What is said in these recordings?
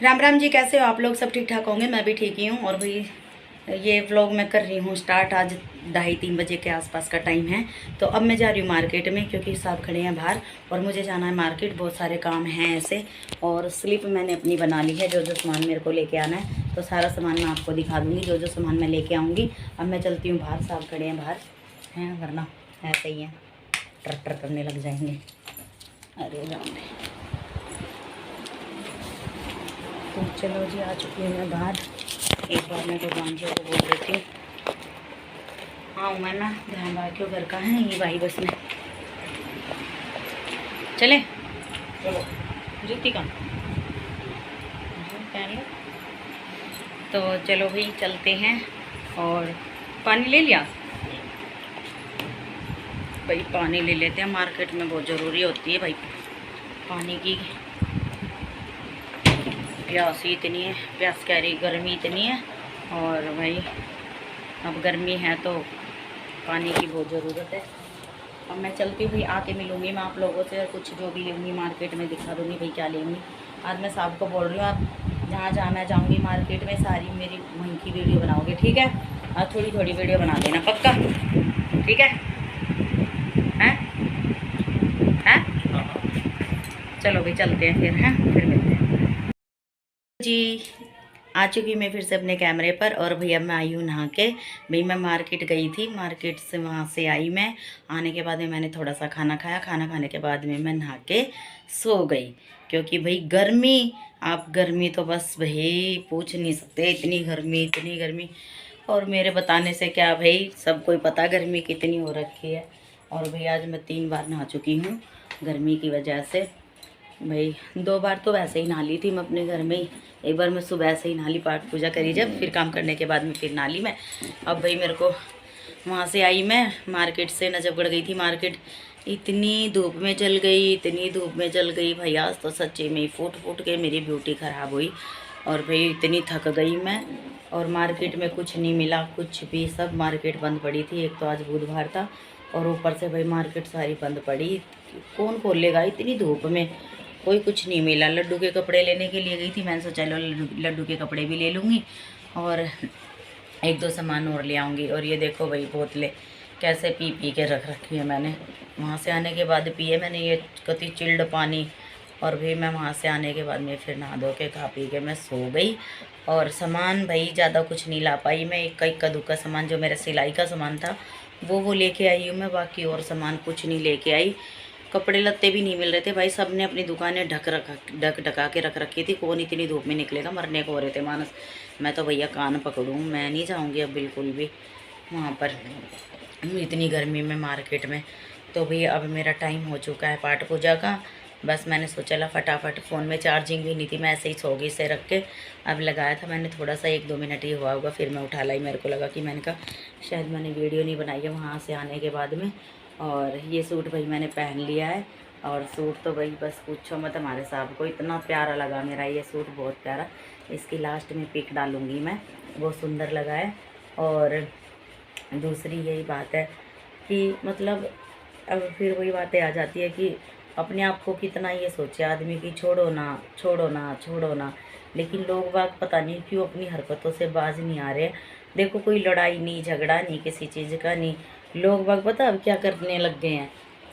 राम राम जी, कैसे हो आप लोग? सब ठीक ठाक होंगे। मैं भी ठीक ही हूँ। और भाई ये व्लॉग मैं कर रही हूँ स्टार्ट। आज 2:30-3 बजे के आसपास का टाइम है। तो अब मैं जा रही हूँ मार्केट में, क्योंकि साहब खड़े हैं बाहर और मुझे जाना है मार्केट। बहुत सारे काम हैं ऐसे। और स्लिप मैंने अपनी बना ली है, जो जो सामान मेरे को लेके आना है। तो सारा सामान मैं आपको दिखा दूँगी, जो जो सामान मैं लेके आऊँगी। अब मैं चलती हूँ बाहर, साहब खड़े हैं बाहर हैं, वरना ऐसे ही हैं, ट्रैक्टर करने लग जाएंगे। अरे राम। तो चलो जी, आ चुकी हूँ मैं बाहर। एक बार मैं भगवान जी को बोल देती हूँ। हाँ मैं ना, ध्यान रखियो, घर का है ये भाई बस में। चले चलो, जूती का पहन लो। तो चलो भाई चलते हैं। और पानी ले लिया भाई, पानी ले लेते हैं। मार्केट में बहुत ज़रूरी होती है भाई पानी की। प्यास ही इतनी है, प्यास कह रही, गर्मी इतनी है। और भाई अब गर्मी है तो पानी की बहुत ज़रूरत है। अब मैं चलती हूँ भाई, आके मिलूँगी मैं आप लोगों से। कुछ जो भी लूँगी मार्केट में दिखा दूँगी भाई क्या लेंगी। आज मैं साहब को बोल रही हूँ, आप जहाँ जहाँ मैं जाऊँगी मार्केट में सारी मेरी वहीं की वीडियो बनाओगे, ठीक है? आज थोड़ी थोड़ी वीडियो बना देना, पक्का? ठीक है? हैं हैं? चलो भाई चलते हैं फिर, हैं? फिर मिलते हैं जी। आ चुकी मैं फिर से अपने कैमरे पर। और भैया मैं आई हूँ नहा के। भाई मैं मार्केट गई थी, मार्केट से वहाँ से आई मैं। आने के बाद में मैंने थोड़ा सा खाना खाया। खाना खाने के बाद में मैं नहा के सो गई, क्योंकि भाई गर्मी, आप गर्मी तो बस भाई पूछ नहीं सकते, इतनी गर्मी इतनी गर्मी। और मेरे बताने से क्या भाई, सबको पता गर्मी कितनी हो रखी है। और भाई आज मैं 3 बार नहा चुकी हूँ गर्मी की वजह से। भाई 2 बार तो वैसे ही नहा ली थी मैं अपने घर में ही। एक बार मैं सुबह से ही नहा ली, पाठ पूजा करी जब, फिर काम करने के बाद में फिर नहा ली मैं। अब भाई मेरे को वहाँ से आई मैं मार्केट से, नजफगढ़ गई थी मार्केट। इतनी धूप में जल गई, इतनी धूप में जल गई भाई, आज तो सच्चे में ही फूट फूट के मेरी ब्यूटी ख़राब हुई। और भाई इतनी थक गई मैं। और मार्केट में कुछ नहीं मिला, कुछ भी, सब मार्केट बंद पड़ी थी। एक तो आज बुधवार था और ऊपर से भाई मार्केट सारी बंद पड़ी। कौन खोलेगा इतनी धूप में? कोई कुछ नहीं मिला। लड्डू के कपड़े लेने के लिए गई थी, मैंने सोचा चलो लड्डू के कपड़े भी ले लूँगी और एक दो सामान और ले आऊँगी। और ये देखो भाई बोतलें कैसे पी पी के रख रखी है मैंने। वहाँ से आने के बाद पिए मैंने ये कति चिल्ड पानी। और भी मैं वहाँ से आने के बाद में फिर नहा धो के खा पी के मैं सो गई। और सामान भाई ज़्यादा कुछ नहीं ला पाई मैं। इक्का दुक्का सामान जो मेरा सिलाई का सामान था वो लेके आई हूँ मैं, बाकी और सामान कुछ नहीं लेके आई। कपड़े लत्ते भी नहीं मिल रहे थे भाई, सब ने अपनी दुकानें ढक ढका के रख रखी थी। कौन इतनी धूप में निकलेगा, मरने को हो रहे थे मानस। मैं तो भैया कान पकड़ूँ, मैं नहीं जाऊँगी अब बिल्कुल भी वहाँ पर इतनी गर्मी में मार्केट में। तो भैया अब मेरा टाइम हो चुका है पाठ पूजा का। बस मैंने सोचा ला फटाफट, फ़ोन में चार्जिंग भी नहीं थी, मैं ऐसे ही सो गई से रख के। अब लगाया था मैंने, थोड़ा सा 1-2 मिनट ही हुआ होगा, फिर मैं उठा लाई। मेरे को लगा कि मैंने कहा शायद मैंने वीडियो नहीं बनाई है वहाँ से आने के बाद में। और ये सूट भाई मैंने पहन लिया है। और सूट तो भाई बस पूछो मत, हमारे साहब को इतना प्यारा लगा मेरा ये सूट, बहुत प्यारा। इसकी लास्ट में पिक डालूँगी मैं, बहुत सुंदर लगा है। और दूसरी यही बात है कि मतलब अब फिर वही बातें आ जाती है कि अपने आप को कितना ये सोचे आदमी कि छोड़ो ना छोड़ो ना छोड़ो ना। लेकिन लोग बाग पता नहीं क्यों अपनी हरकतों से बाज नहीं आ रहे। देखो कोई लड़ाई नहीं, झगड़ा नहीं, किसी चीज़ का नहीं। लोग बाग पता अब क्या करने लग गए हैं।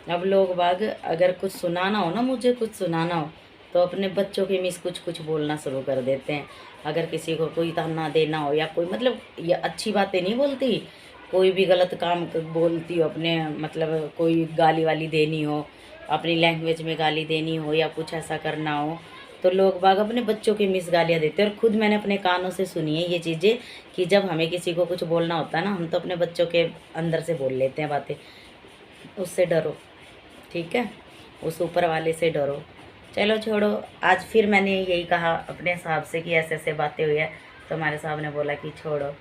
अब लोग बाग अगर कुछ सुनाना हो ना, मुझे कुछ सुनाना हो, तो अपने बच्चों के मिस कुछ कुछ बोलना शुरू कर देते हैं। अगर किसी को कोई ताना देना हो या कोई मतलब ये अच्छी बातें नहीं बोलती, कोई भी गलत काम बोलती हो अपने, मतलब कोई गाली वाली देनी हो, अपनी लैंग्वेज में गाली देनी हो या कुछ ऐसा करना हो, तो लोग बाग अपने बच्चों की मिस गालियाँ देते हैं। और खुद मैंने अपने कानों से सुनी है ये चीज़ें कि जब हमें किसी को कुछ बोलना होता है ना, हम तो अपने बच्चों के अंदर से बोल लेते हैं बातें। उससे डरो, ठीक है? उस ऊपर वाले से डरो। चलो छोड़ो, आज फिर मैंने यही कहा अपने साहब से कि ऐसे ऐसे बातें हुई है। तो हमारे साहब ने बोला कि छोड़ो,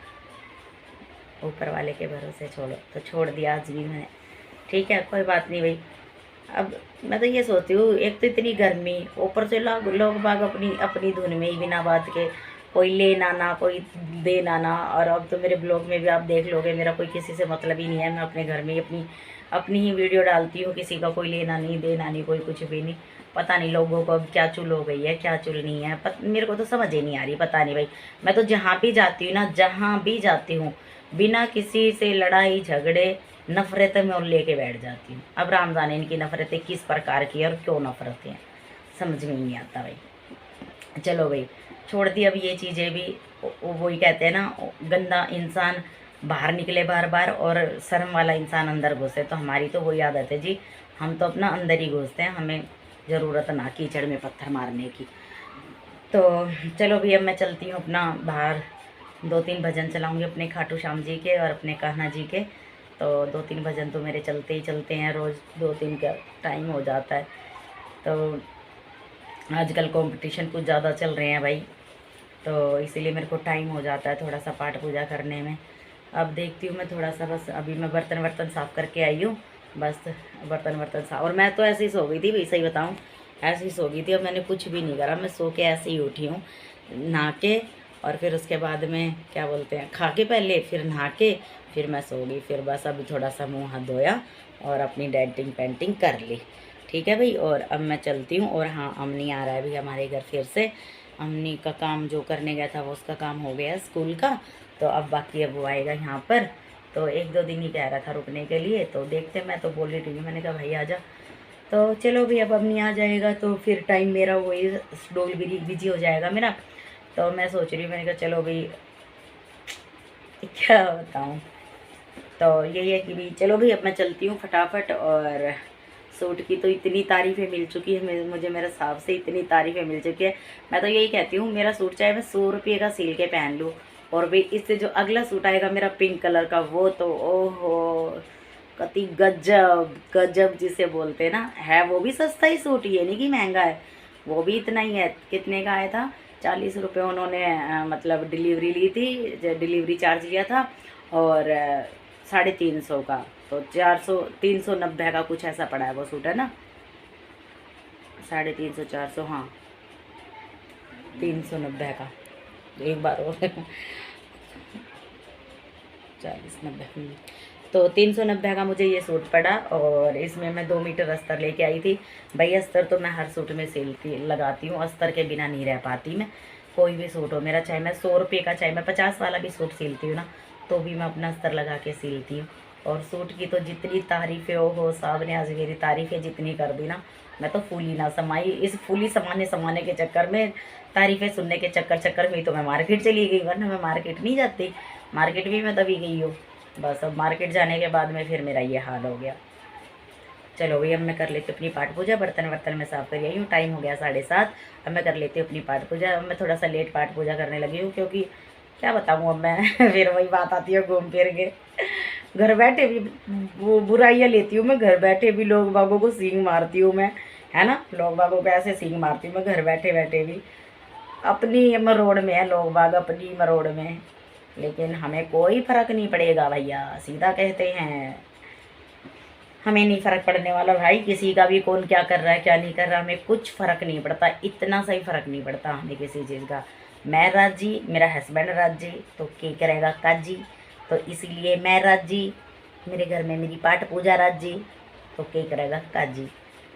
ऊपर वाले के भरोसे छोड़ो। तो छोड़ दिया आज भी मैंने, ठीक है? कोई बात नहीं भाई। अब मैं तो ये सोचती हूँ, एक तो इतनी गर्मी, ऊपर से लोग बाग अपनी अपनी धुन में ही बिना बात के, कोई ले ना ना कोई दे ना ना। और अब तो मेरे ब्लॉग में भी आप देख लोगे, मेरा कोई किसी से मतलब ही नहीं है। मैं अपने घर में ही अपनी अपनी ही वीडियो डालती हूँ, किसी का कोई लेना नहीं देना नहीं, कोई कुछ भी नहीं। पता नहीं लोगों को अब क्या चुल हो गई है, क्या चुल नहीं है, मेरे को तो समझ ही नहीं आ रही, पता नहीं भाई। मैं तो जहाँ भी जाती हूँ ना, जहाँ भी जाती हूँ, बिना किसी से लड़ाई झगड़े नफरतें मैं और लेके बैठ जाती हूँ। अब राम जाने इनकी नफरतें किस प्रकार की है और क्यों नफरतें हैं, समझ में ही नहीं आता भाई। चलो भाई, छोड़ दी अब ये चीज़ें भी। वही कहते हैं ना, गंदा इंसान बाहर निकले बार बार और शर्म वाला इंसान अंदर घुसे। तो हमारी तो वही आदत है जी, हम तो अपना अंदर ही घुसते हैं, हमें ज़रूरत ना कीचड़ में पत्थर मारने की। तो चलो भी, अब मैं चलती हूँ अपना बाहर, 2-3 भजन चलाऊँगी अपने खाटू श्याम जी के और अपने कान्हा जी के। तो 2-3 भजन तो मेरे चलते ही चलते हैं, रोज़ 2-3 का टाइम हो जाता है। तो आजकल कंपटीशन कुछ ज़्यादा चल रहे हैं भाई, तो इसीलिए मेरे को टाइम हो जाता है थोड़ा सा पाठ पूजा करने में। अब देखती हूँ मैं थोड़ा सा, बस अभी मैं बर्तन साफ़ करके आई हूँ, बस बर्तन साफ़। और मैं तो ऐसे ही सो गई थी भाई, सही बताऊँ, ऐसे ही सो गई थी। अब मैंने कुछ भी नहीं करा, मैं सो के ऐसे ही उठी हूँ, नहा के, और फिर उसके बाद में क्या बोलते हैं, खा के पहले, फिर नहा के, फिर मैं सो गई। फिर बस अभी थोड़ा सा मुँह हाथ धोया और अपनी डेंटिंग पेंटिंग कर ली। ठीक है भाई, और अब मैं चलती हूँ। और हाँ, अमनी आ रहा है भाई हमारे घर फिर से। अमनी का काम जो करने गया था वो उसका काम हो गया स्कूल का, तो अब बाकी अब वो आएगा यहाँ पर। तो 1-2 दिन ही कह रहा था रुकने के लिए, तो देखते, मैं तो बोल रही थी, मैंने कहा भाई आ जा। तो चलो भाई, अब अमनी आ जाएगा तो फिर टाइम मेरा वही शेड्यूल बिजी हो जाएगा मेरा। तो मैं सोच रही हूँ, मैंने कहा चलो भाई, क्या बताऊँ। तो यही है कि भाई चलो भाई, अब मैं चलती हूँ फटाफट। और सूट की तो इतनी तारीफ़ें मिल चुकी है मुझे, मेरे हिसाब से इतनी तारीफ़ें मिल चुकी है। मैं तो यही कहती हूँ, मेरा सूट चाहे मैं 100 रुपये का सिल के पहन लूँ, और भाई इससे जो अगला सूट आएगा मेरा पिंक कलर का, वो तो ओहो, कति गजब गजब जिसे बोलते हैं ना, है वो भी सस्ता ही सूट, ये नहीं कि महंगा है, वो भी इतना ही है। कितने का आया था, 40 रुपये उन्होंने मतलब डिलीवरी ली थी, डिलीवरी चार्ज लिया था, और 350 का, तो 390 का कुछ ऐसा पड़ा है वो सूट, है ना, 350-400, हाँ 390 का, एक बार और 40-90, तो 390 का मुझे ये सूट पड़ा। और इसमें मैं 2 मीटर अस्तर लेके आई थी भाई। अस्तर तो मैं हर सूट में सिलती लगाती हूँ, अस्तर के बिना नहीं रह पाती मैं। कोई भी सूट हो मेरा, चाहे मैं 100 रुपये का, चाहे मैं 50 वाला भी सूट सिलती हूँ ना, तो भी मैं अपना अस्तर लगा के सिलती हूँ। और सूट की तो जितनी तारीफ़ें हो, साहब ने आज मेरी तारीफ़ें जितनी कर दी ना, मैं तो फूली ना समाई। इस फूली समाने के चक्कर में, तारीफ़ें सुनने के चक्कर में तो मैं मार्केट चली गई, वरना मैं मार्केट नहीं जाती। मार्केट भी मैं तभी गई हूँ, बस अब मार्केट जाने के बाद में फिर मेरा ये हाल हो गया। चलो भाई, अब मैं कर लेती हूँ अपनी पाठ पूजा। बर्तन मैं साफ़ कर आई हूँ, टाइम हो गया 7:30। अब मैं कर लेती हूँ अपनी पाठ पूजा। अब मैं थोड़ा सा लेट पाठ पूजा करने लगी हूँ, क्योंकि क्या बताऊँ अब मैं फिर वही बात आती है घूम फिर के, घर बैठे भी वो बुराइयाँ लेती हूँ मैं, घर बैठे भी लोग बागों को सींग मारती हूँ मैं, है ना, लोग बागों को ऐसे सींग मारती हूँ मैं घर बैठे बैठे भी। अपनी मरोड़ में है लोग बाग, अपनी मरोड़ में, लेकिन हमें कोई फ़र्क नहीं पड़ेगा भैया, सीधा कहते हैं, हमें नहीं फ़र्क पड़ने वाला भाई किसी का भी, कौन क्या कर रहा है क्या नहीं कर रहा, हमें कुछ फ़र्क नहीं पड़ता, इतना सही फ़र्क नहीं पड़ता हमें किसी चीज़ का। मैं राजी, मेरा हस्बैंड राजी, तो क्या करेगा काजी, तो इसीलिए मैं राजी, मेरे घर में मेरी पाठ पूजा राजी, तो क्या करेगा काजी।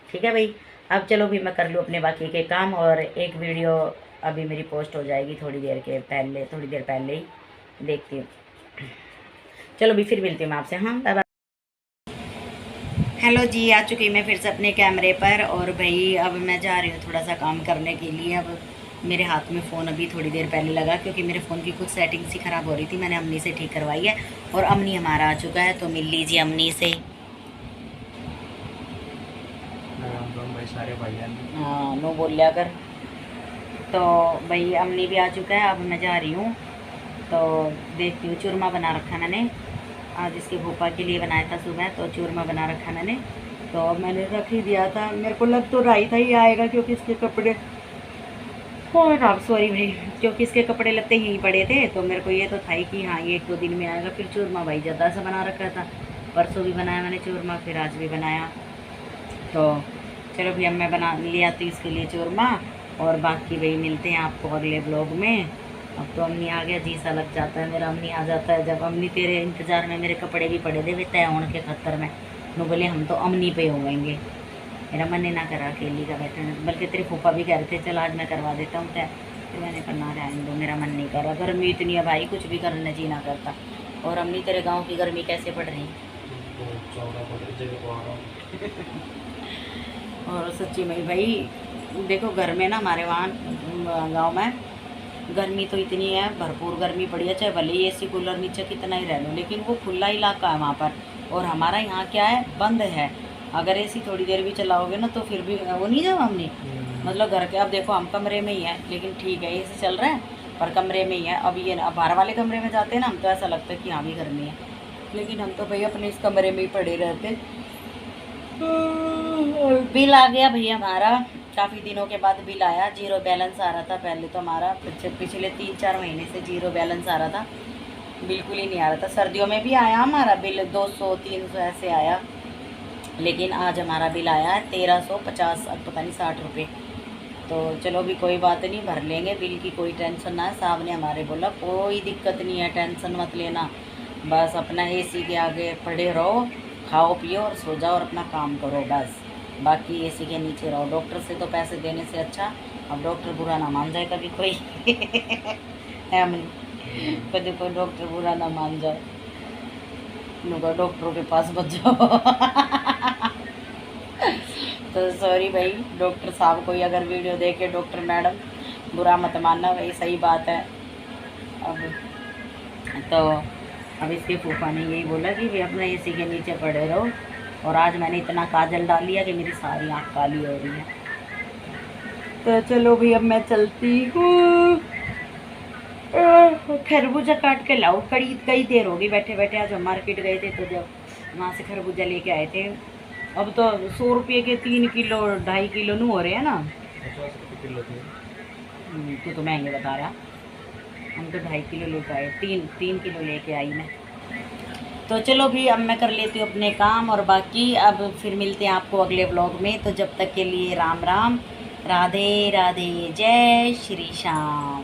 ठीक है भाई, अब चलो भी मैं कर लूँ अपने बाकी के काम। और एक वीडियो अभी मेरी पोस्ट हो जाएगी थोड़ी देर पहले ही, देखती हूँ। चलो भी, फिर मिलती हूँ मैं आपसे, हाँ बाय बाय। हेलो जी, आ चुकी मैं फिर से अपने कैमरे पर। और भाई अब मैं जा रही हूँ थोड़ा सा काम करने के लिए। अब मेरे हाथ में फ़ोन अभी थोड़ी देर पहले लगा, क्योंकि मेरे फ़ोन की कुछ सेटिंग्स ही ख़राब हो रही थी, मैंने अम्नी से ठीक करवाई है। और अम्नी हमारा आ चुका है, तो मिल लीजिए अम्नी से। हाँ, नो बोल लिया कर। तो भाई अम्नी भी आ चुका है, अब मैं जा रही हूँ। तो देखती हूँ, चूरमा बना रखा मैंने आज, इसके भोपा के लिए बनाया था सुबह, तो चूरमा बना रखा मैंने, तो मैंने रख ही दिया था। मेरे को लग तो रहा था ही आएगा, क्योंकि इसके कपड़े, सॉरी भाई, क्योंकि इसके कपड़े लत्ते ही पड़े थे, तो मेरे को ये तो था ही कि हाँ ये 1-2 दिन में आएगा। फिर चूरमा भाई ज़्यादा सा बना रखा था, परसों भी बनाया मैंने चूरमा, फिर आज भी बनाया। तो चलो भैया, मैं बना लिया तो इसके लिए चूरमा। और बाकी भाई मिलते हैं आपको अगले ब्लॉग में। अब तो अम्नी आ गया, जी सा लग जाता है मेरा, अम्नी आ जाता है जब। अम्नी तेरे इंतज़ार में मेरे कपड़े भी पड़े थे तय होने के खतर में, नो बोले हम तो अम्नी पे होंगे। मेरा मन ही ना करा अकेली का बैठने, बल्कि तेरे फूफा भी कह रहे थे चल आज मैं करवा देता हूँ तय, तो मैंने करना रहने दो, मेरा मन नहीं कर रहा। गर्मी इतनी है भाई, कुछ भी करने जी ना करता। और अम्मी तेरे गांव की गर्मी कैसे पड़ रही? और सच्ची में भाई देखो, घर में ना हमारे वहाँ गांव में गर्मी तो इतनी है, भरपूर गर्मी पड़ी है, चाहे भले ही एसी कूलर नीचे कितना ही रह लो, लेकिन वो खुला इलाका है वहाँ पर। और हमारा यहाँ क्या है, बंद है। अगर एसी थोड़ी देर भी चलाओगे ना तो फिर भी वो नहीं जाओ हमने, मतलब घर के, अब देखो हम कमरे में ही हैं, लेकिन ठीक है एसी चल रहा है पर कमरे में ही है। अब ये अब बाहर वाले कमरे में जाते हैं ना हम, तो ऐसा लगता है कि हाँ भी गर्मी है, लेकिन हम तो भाई अपने इस कमरे में ही पड़े रहते। बिल आ गया भैया हमारा, काफ़ी दिनों के बाद बिल आया। जीरो बैलेंस आ रहा था पहले तो हमारा, पिछले 3-4 महीने से जीरो बैलेंस आ रहा था, बिल्कुल ही नहीं आ रहा था। सर्दियों में भी आया हमारा बिल 200-300 ऐसे आया, लेकिन आज हमारा बिल आया है 1350, अब पता नहीं 60 रुपये। तो चलो भी कोई बात नहीं, भर लेंगे बिल की, कोई टेंशन ना है। साहब ने हमारे बोला कोई दिक्कत नहीं है, टेंशन मत लेना, बस अपना एसी के आगे पड़े रहो, खाओ पियो और सो जाओ और अपना काम करो बस, बाकी एसी के नीचे रहो। डॉक्टर से तो पैसे देने से अच्छा, अब डॉक्टर बुरा ना मान जाए कभी कोई है अमनी, कभी कोई डॉक्टर बुरा ना मान जाए, डॉक्टरों के पास बच जाओ तो सॉरी भाई डॉक्टर साहब, कोई अगर वीडियो देखे, डॉक्टर मैडम बुरा मत मानना भाई, सही बात है। अब तो अब इसके फूफा ने यही बोला कि वे अपने एसी के नीचे पड़े रहो, और आज मैंने इतना काजल डाल लिया कि मेरी सारी आँख काली हो रही है। तो चलो भाई अब मैं चलती हूँ, खरबूजा काट के लाओ, कई देर होगी बैठे बैठे। आज हम मार्केट गए थे तो जब वहाँ से खरबूजा लेके आए थे, अब तो 100 रुपये के 3 किलो 2.5 किलो नू हो रहे हैं ना, 50 रुपये किलो थे। तू तो महंगे बता रहा, हम तो 2.5 किलो लेके आए, 3 किलो लेके आई मैं। तो चलो भी अब मैं कर लेती हूँ अपने काम, और बाकी अब फिर मिलते हैं आपको अगले व्लॉग में। तो जब तक के लिए राम राम, राधे राधे, जय श्री श्याम।